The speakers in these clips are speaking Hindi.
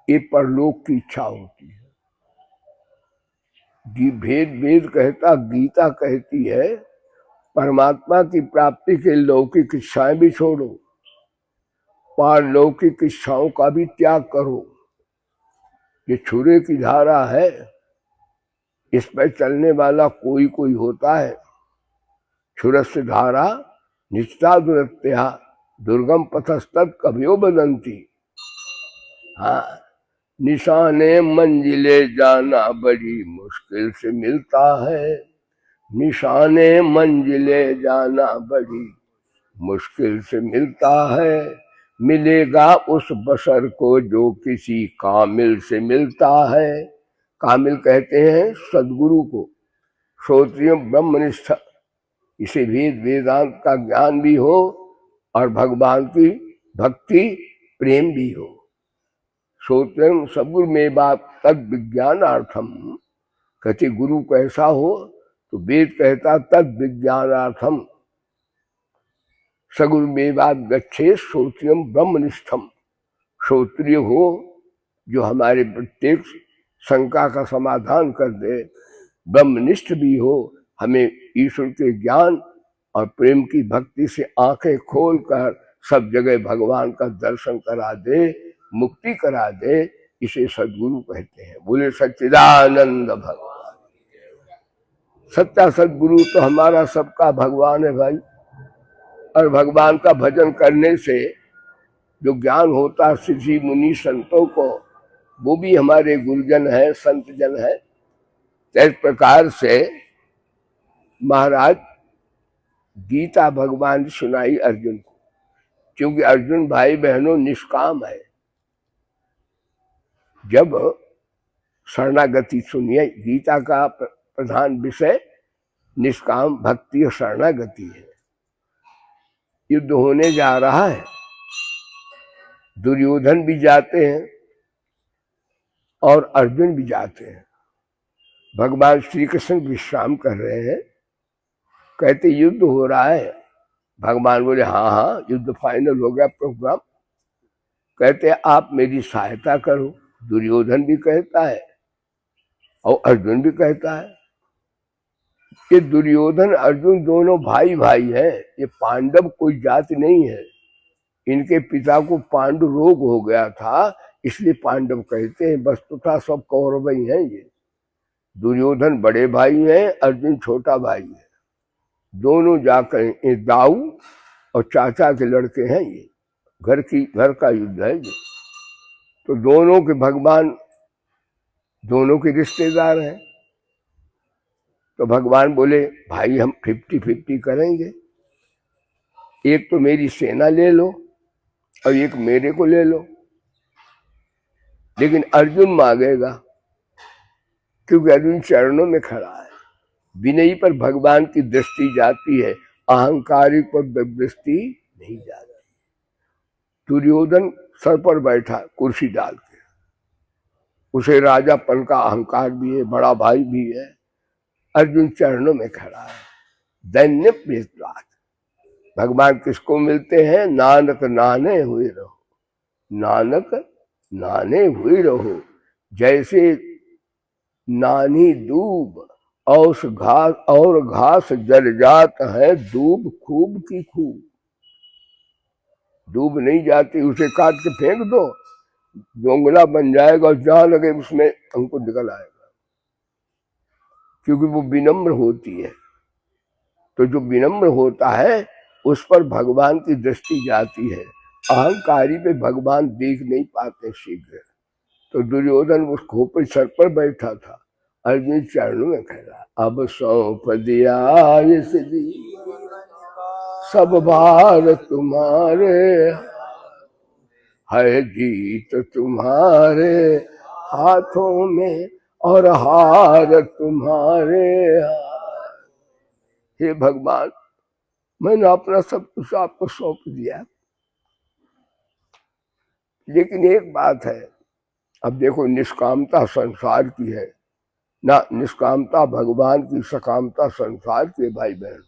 ये परलोक की इच्छा होती है। भेद वेद कहता, गीता कहती है परमात्मा की प्राप्ति के लौकिक इच्छाएं भी छोड़ो, पारलौकिक इच्छाओं का भी त्याग करो। ये छुरे की धारा है, इस पर चलने वाला कोई कोई होता है। छुरस्य धारा निष्ठा दुरत्या दुर्गम पथस्तत् कभियो बदंती। हाँ, निशाने मंजिले जाना बड़ी मुश्किल से मिलता है, निशाने मंजिले जाना बड़ी मुश्किल से मिलता है, मिलेगा उस बशर को जो किसी कामिल से मिलता है। कामिल कहते हैं सदगुरु को, श्रोत्रिय ब्रह्मनिष्ठ, इसे वेद वेदांत का ज्ञान भी हो और भगवान की भक्ति प्रेम भी हो। श्रोत्रम सदगुरु में बात तद विज्ञानार्थम, कहते गुरु कैसा हो तो वेद कहता तद विज्ञानार्थम सगुरु में बात गच्छे श्रोत्रियम ब्रह्मनिष्ठम। श्रोत्रिय हो जो हमारे प्रत्येक शंका का समाधान कर दे, ब्रह्मनिष्ठ भी हो, हमें ईश्वर के ज्ञान और प्रेम की भक्ति से आंखें खोलकर सब जगह भगवान का दर्शन करा दे, मुक्ति करा दे, इसे सद्गुरु कहते हैं। बोले सच्चिदानंद भगवान। सच्चा सद्गुरु तो हमारा सबका भगवान है भाई। और भगवान का भजन करने से जो ज्ञान होता है ऋषि मुनि संतों को, वो भी हमारे गुरुजन है, संत जन है। इस प्रकार से महाराज गीता भगवान सुनाई अर्जुन को, क्योंकि अर्जुन भाई बहनों निष्काम है। जब शरणागति सुनिए, गीता का प्रधान विषय निष्काम भक्ति और शरणागति है। युद्ध होने जा रहा है, दुर्योधन भी जाते हैं और अर्जुन भी जाते हैं। भगवान श्री कृष्ण विश्राम कर रहे हैं, कहते युद्ध हो रहा है। भगवान बोले हाँ हाँ युद्ध फाइनल हो गया प्रोग्राम। कहते आप मेरी सहायता करो। दुर्योधन भी कहता है और अर्जुन भी कहता है। ये दुर्योधन अर्जुन दोनों भाई भाई हैं, ये पांडव कोई जाति नहीं है। इनके पिता को पांडु रोग हो गया था, इसलिए पांडव कहते हैं, वस्तुतः सब कौरव ही हैं। ये दुर्योधन बड़े भाई हैं, अर्जुन छोटा भाई है। दोनों जाकर ये दाऊ और चाचा के लड़के हैं। ये घर का युद्ध है ये। तो दोनों के भगवान दोनों के रिश्तेदार हैं। तो भगवान बोले भाई हम 50-50 करेंगे, एक तो मेरी सेना ले लो और एक मेरे को ले लो। लेकिन अर्जुन मांगेगा, क्योंकि अर्जुन चरणों में खड़ा है। विनयी पर भगवान की दृष्टि जाती है, अहंकारिक पर दृष्टि नहीं जाती। दुर्योधन सर पर बैठा कुर्सी डाल के, उसे राजापन का अहंकार भी है, बड़ा भाई भी है। अर्जुन चरणों में खड़ा है। दैन्य प्रेतवाद। भगवान किसको मिलते हैं? नानक नाने हुए रहो, नानक नाने हुए रहो। जैसे नानी दूब और घास जल जात है, दूब खूब की खूब। दूब नहीं जाती, उसे काट के फेंक दो, जोंगला बन जाएगा और जहां लगे उसमें अंकुर निकल आएगा, क्योंकि वो विनम्र होती है। तो जो विनम्र होता है उस पर भगवान की दृष्टि जाती है। अहंकारी पे भगवान देख नहीं पाते शीघ्र। तो दुर्योधन उस खोपड़ी सर पर बैठा था, अर्जुन चरणों में खड़ा। अब सौंप दिया सब भार तुम्हारे, है जीत तुम्हारे हाथों में और हार तुम्हारे हाथ। हे भगवान, मैंने अपना सब कुछ आपको सौंप दिया। लेकिन एक बात है, अब देखो निष्कामता संसार की है ना, निष्कामता भगवान की, सकामता संसार के। भाई बहन,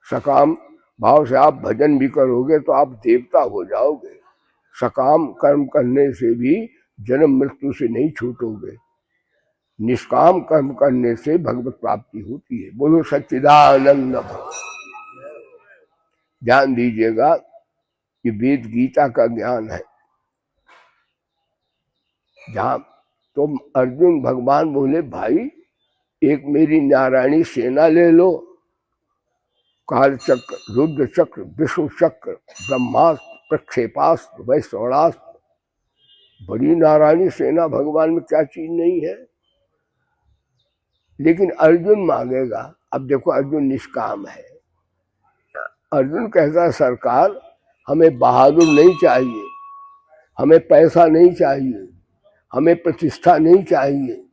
सकाम भाव से आप भजन भी करोगे तो आप देवता हो जाओगे। सकाम कर्म करने से भी जन्म मृत्यु से नहीं छूटोगे। निष्काम कर्म करने से भगवत प्राप्ति होती है। बोलो सच्चिदानंद भगवान। ध्यान दीजिएगा कि वेद गीता का ज्ञान है। जहां तो अर्जुन भगवान बोले भाई एक मेरी नारायणी सेना ले लो, काल चक्र, रुद्र चक्र, विष्णु चक्र, ब्रह्मास्त्र, प्रक्षेपास्त्र, वैश्रवणास्त्र, बड़ी नारायणी सेना भगवान में क्या चीज नहीं है। लेकिन अर्जुन मांगेगा। अब देखो अर्जुन निष्काम है। अर्जुन कहता है सरकार हमें बहादुर नहीं चाहिए, हमें पैसा नहीं चाहिए, हमें प्रतिष्ठा नहीं चाहिए,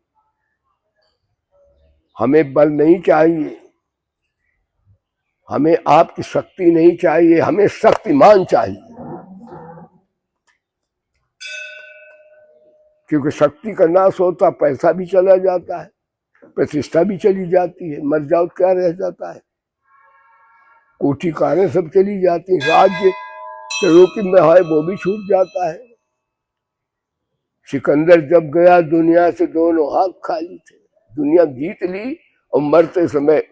हमें बल नहीं चाहिए, हमें आपकी शक्ति नहीं चाहिए, हमें शक्तिमान चाहिए। क्योंकि शक्ति का नाश होता पैसा भी चला जाता है, प्रतिष्ठा भी चली जाती है, मर जाओ क्या रह जाता है, कोठी कारें सब चली जाती हैं, राज्य चलो कि में है वो भी छूट जाता है। सिकंदर जब गया दुनिया से दोनों हाथ खाली थे, दुनिया जीत ली और मरते समय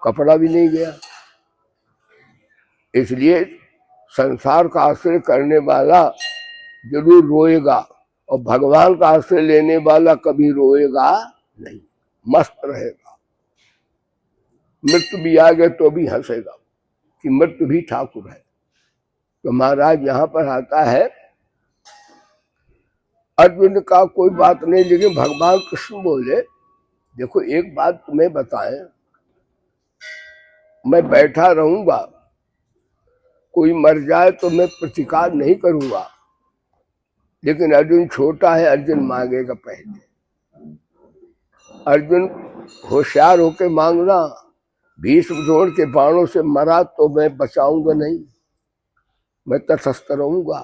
कपड़ा भी नहीं गया। इसलिए संसार का आश्रय करने वाला जरूर रोएगा और भगवान का आश्रय लेने वाला कभी रोएगा नहीं, मस्त रहेगा। मृत्यु भी आ गए तो भी हंसेगा कि मृत्यु भी ठाकुर है। तो महाराज यहाँ पर आता है अर्जुन का कोई बात नहीं, लेकिन भगवान कृष्ण बोले देखो एक बात तुम्हें बताएं, मैं बैठा रहूंगा, कोई मर जाए तो मैं प्रतिकार नहीं करूंगा, लेकिन अर्जुन छोटा है, अर्जुन मांगेगा पहले। अर्जुन होशियार होके मांगना, भीष्म द्रोण के बाणों से मरा तो मैं बचाऊंगा नहीं, मैं तटस्थ रहूंगा।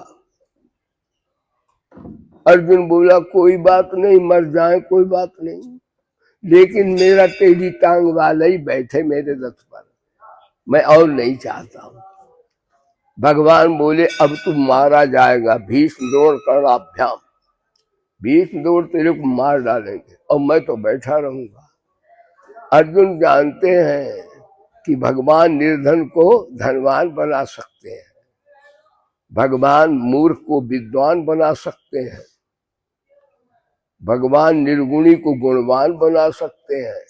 अर्जुन बोला कोई बात नहीं, मर जाए कोई बात नहीं, लेकिन मेरा टेढ़ी टांग वाला ही बैठे मेरे रथ पर, मैं और नहीं चाहता हूं। भगवान बोले अब तू मारा जाएगा, भीष्म द्रोण कर्णाभ्याम, भीष्म द्रोण तेरे को मार डालेंगे और मैं तो बैठा रहूंगा। अर्जुन जानते हैं कि भगवान निर्धन को धनवान बना सकते हैं, भगवान मूर्ख को विद्वान बना सकते हैं, भगवान निर्गुणी को गुणवान बना सकते हैं।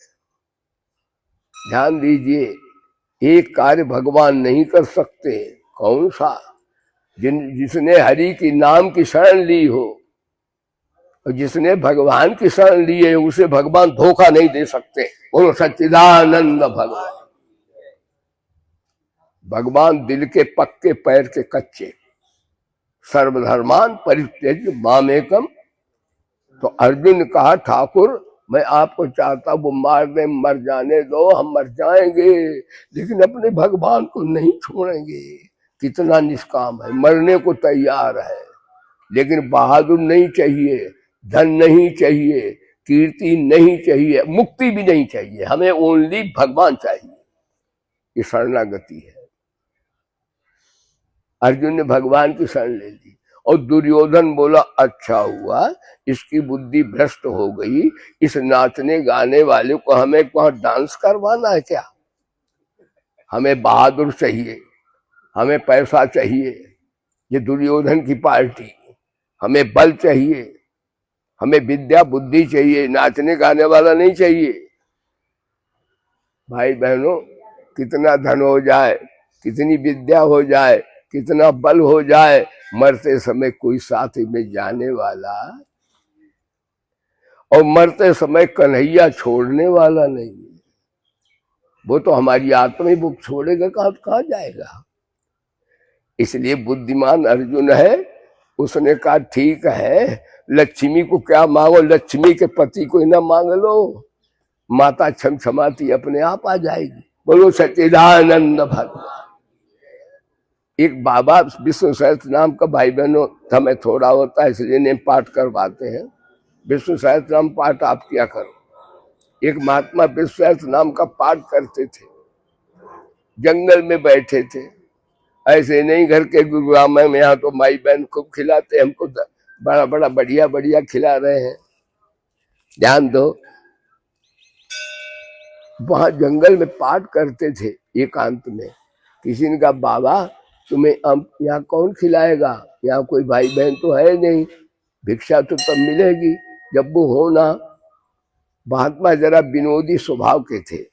ध्यान दीजिए एक कार्य भगवान नहीं कर सकते, कौन सा? जिसने हरि की नाम की शरण ली हो और जिसने भगवान की शरण ली है उसे भगवान धोखा नहीं दे सकते। बोलो सच्चिदानंद भगवान। भगवान दिल के पक्के पैर के कच्चे, सर्वधर्मान परित्यज्य मामेकम। तो अर्जुन ने कहा ठाकुर मैं आपको चाहता, वो मार दे मर जाने दो, हम मर जाएंगे लेकिन अपने भगवान को नहीं छोड़ेंगे। कितना निष्काम है, मरने को तैयार है, लेकिन बहादुर नहीं चाहिए, धन नहीं चाहिए, कीर्ति नहीं चाहिए, मुक्ति भी नहीं चाहिए, हमें ओनली भगवान चाहिए। ये शरणागति है। अर्जुन ने भगवान की शरण ले ली और दुर्योधन बोला अच्छा हुआ इसकी बुद्धि भ्रष्ट हो गई, इस नाचने गाने वाले को हमें वहां डांस करवाना है क्या? हमें बहादुर चाहिए, हमें पैसा चाहिए, ये दुर्योधन की पार्टी, हमें बल चाहिए, हमें विद्या बुद्धि चाहिए, नाचने गाने वाला नहीं चाहिए। भाई बहनों कितना धन हो जाए, कितनी विद्या हो जाए, कितना बल हो जाए, मरते समय कोई साथ में जाने वाला और मरते समय कन्हैया छोड़ने वाला नहीं है। वो तो हमारी आत्मा ही वो छोड़ेगा, कहाँ जाएगा। इसलिए बुद्धिमान अर्जुन है, उसने कहा ठीक है लक्ष्मी को क्या मांगो, लक्ष्मी के पति को ना मांग लो, माता क्षमाती अपने आप आ जाएगी। बोलो सच्चिदानंद भगवान। एक बाबा विष्णु सहस्त्र नाम का, भाई बहनों हमें थोड़ा होता है इसलिए नेम पाठ करवाते हैं, विष्णु सहस्त्र नाम पाठ आप क्या करो। एक महात्मा विष्णु सहस्त्र नाम का पाठ करते थे, जंगल में बैठे थे, ऐसे नहीं घर के गुरुग्राम में, यहाँ तो माई बहन खूब खिलाते, हमको बड़ा बड़ा बढ़िया बढ़िया खिला रहे हैं। ध्यान दो, वहां जंगल में पाठ करते थे एकांत में। किसी ने कहा बाबा तुम्हें यहाँ कौन खिलाएगा, यहाँ कोई भाई बहन तो है नहीं, भिक्षा तो तब मिलेगी जब वो होना। महात्मा जरा विनोदी स्वभाव के थे,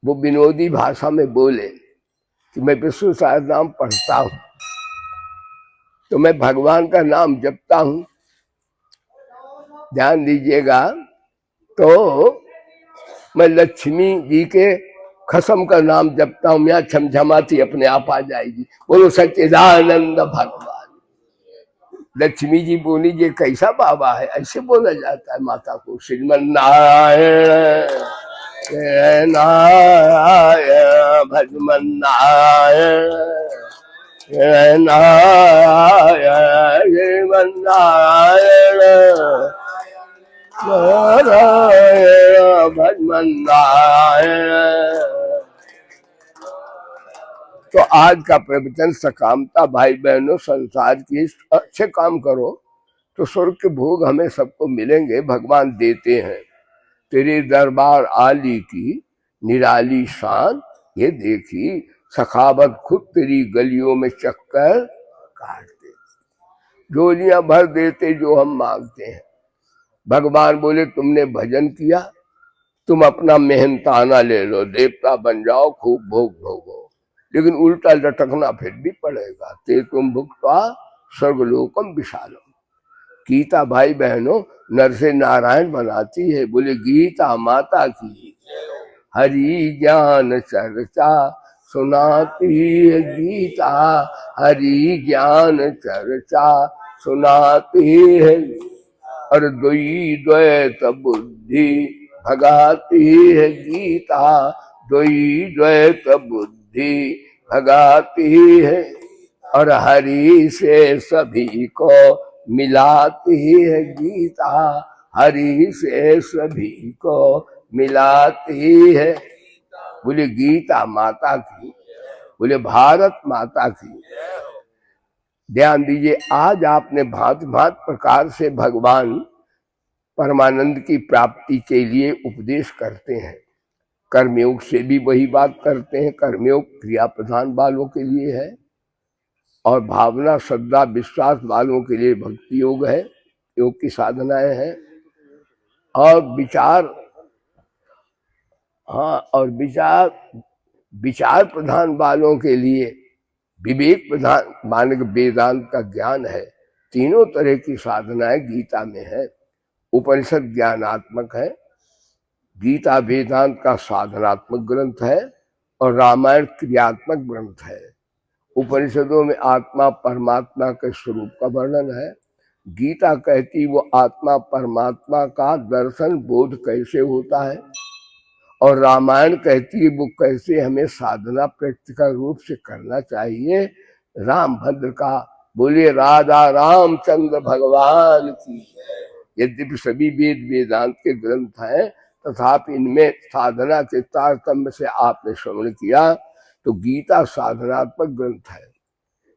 वो विनोदी भाषा में बोले कि मैं विष्णु सहस्रनाम पढ़ता हूं, तो मैं भगवान का नाम जपता हूं। ध्यान दीजिएगा, तो मैं लक्ष्मी जी के खसम का नाम जपता हूं, यहाँ छमछमाती अपने आप आ जाएगी। बोलो सच्चिदानंद भगवान। लक्ष्मी जी बोली ये कैसा बाबा है, ऐसे बोला जाता है माता को। श्रीमन नारायण नारायण भजमन नारायण नारायण श्रीमन नारायण नारायण भजमन नारायण। तो आज का प्रवचन सकामता भाई बहनों, संसार की अच्छे काम करो तो स्वर्ग के भोग हमें सबको मिलेंगे, भगवान देते हैं। तेरे दरबार आली की निराली शान ये देखी, सखावत खुद तेरी गलियों में चक्कर काटते, झोलियां भर देते जो हम मांगते हैं। भगवान बोले तुमने भजन किया, तुम अपना मेहनताना ले लो, देवता बन जाओ, खूब भोग भोगो, लेकिन उल्टा लटकना फिर भी पड़ेगा। ते तुम भुक्ता स्वर्गलोकम विशालम। गीता भाई बहनों नर से नारायण बनाती है। बोले गीता माता की हरि ज्ञान चर्चा सुनाती है, गीता हरि ज्ञान चर्चा सुनाती है। और द्वैत द्वैत बुद्धि भगाती है, गीता द्वैत बुद्धि भगाती है। और हरि से सभी को मिलाती है, गीता हरि से सभी को मिलाती है। बोले गीता माता की, बोले भारत माता की। ध्यान दीजिए, आज आपने भांति भांति प्रकार से भगवान परमानंद की प्राप्ति के लिए उपदेश करते हैं। कर्मयोग से भी वही बात करते हैं, कर्मयोग क्रिया प्रधान वालों के लिए है, और भावना श्रद्धा विश्वास वालों के लिए भक्ति योग है, योग की साधनाएं हैं। और विचार, हाँ, और विचार प्रधान वालों के लिए विवेक प्रधान मानक वेदांत का ज्ञान है। तीनों तरह की साधनाएं गीता में है। उपनिषद ज्ञानात्मक है, गीता वेदांत का साधनात्मक ग्रंथ है, और रामायण क्रियात्मक ग्रंथ है। उपनिषदों में आत्मा परमात्मा के स्वरूप का वर्णन है। गीता कहती वो आत्मा परमात्मा का दर्शन बोध कैसे होता है, और रामायण कहती है वो कैसे हमें साधना प्रैक्टिकल रूप से करना चाहिए। राम भद्र का बोलिए राधा रामचंद्र भगवान की। यद्यपि सभी वेद वेदांत के ग्रंथ हैं, तथापि इनमें साधना के तारतम्य से आपने श्रवण किया तो गीता साधनात्मक ग्रंथ है।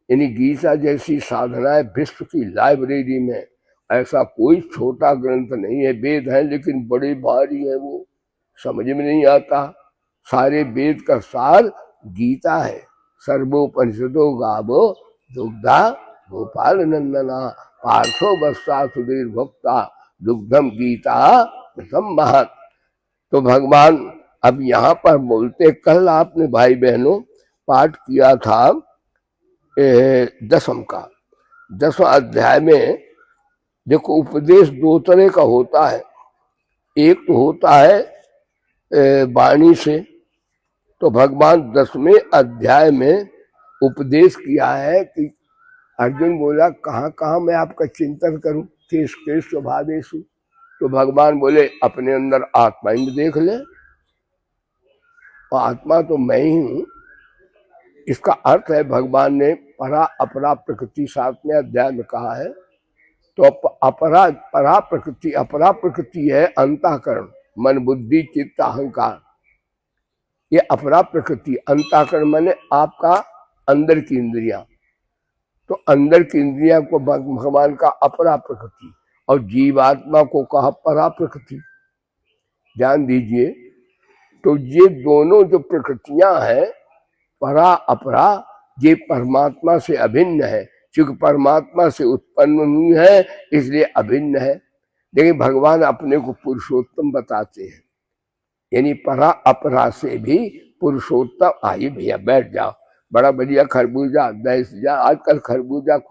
यानी गीता जैसी साधनाएं विश्व की लाइब्रेरी में ऐसा कोई छोटा ग्रंथ नहीं है। वेद है लेकिन बड़े भारी है, वो समझ में नहीं आता। सारे वेद का सार गीता है। सर्वोपनिषदो गावो दुग्धा गोपाल नंदना, पार्थो बस्ता सुधीर भक्ता, दुग्धम गीता महत। तो भगवान अब यहाँ पर बोलते, कल आपने भाई बहनों पाठ किया था 10 का 10वां अध्याय में। देखो उपदेश दो तरह का होता है, एक तो होता है वाणी से। तो भगवान 10वें अध्याय में उपदेश किया है कि अर्जुन बोला कहाँ कहाँ मैं आपका चिंतन करूं, केश केश स्वभावेशु। तो भगवान बोले अपने अंदर आत्मा ही देख ले, और आत्मा तो मैं ही हूं। इसका अर्थ है भगवान ने परा अपरा प्रकृति 7वें अध्याय में कहा है। तो परा प्रकृति है अंतःकरण, मन बुद्धि चित्त अहंकार। ये अपरा प्रकृति, अंतःकरण माने आपका अंदर की इंद्रियां, तो अंदर की इंद्रिया को भगवान का अपरा प्रकृति और जीवात्मा को कहा परा प्रकृति। ध्यान दीजिए, तो ये दोनों जो प्रकृतियां हैं परा अपरा, ये परमात्मा से अभिन्न है। क्योंकि परमात्मा से उत्पन्न हुई है इसलिए अभिन्न है। लेकिन भगवान अपने को पुरुषोत्तम बताते हैं, यानी परा अपरा से भी पुरुषोत्तम। आइए भैया बैठ जाओ, बड़ा बढ़िया खरबूजा, आजकल खरबूजा खूब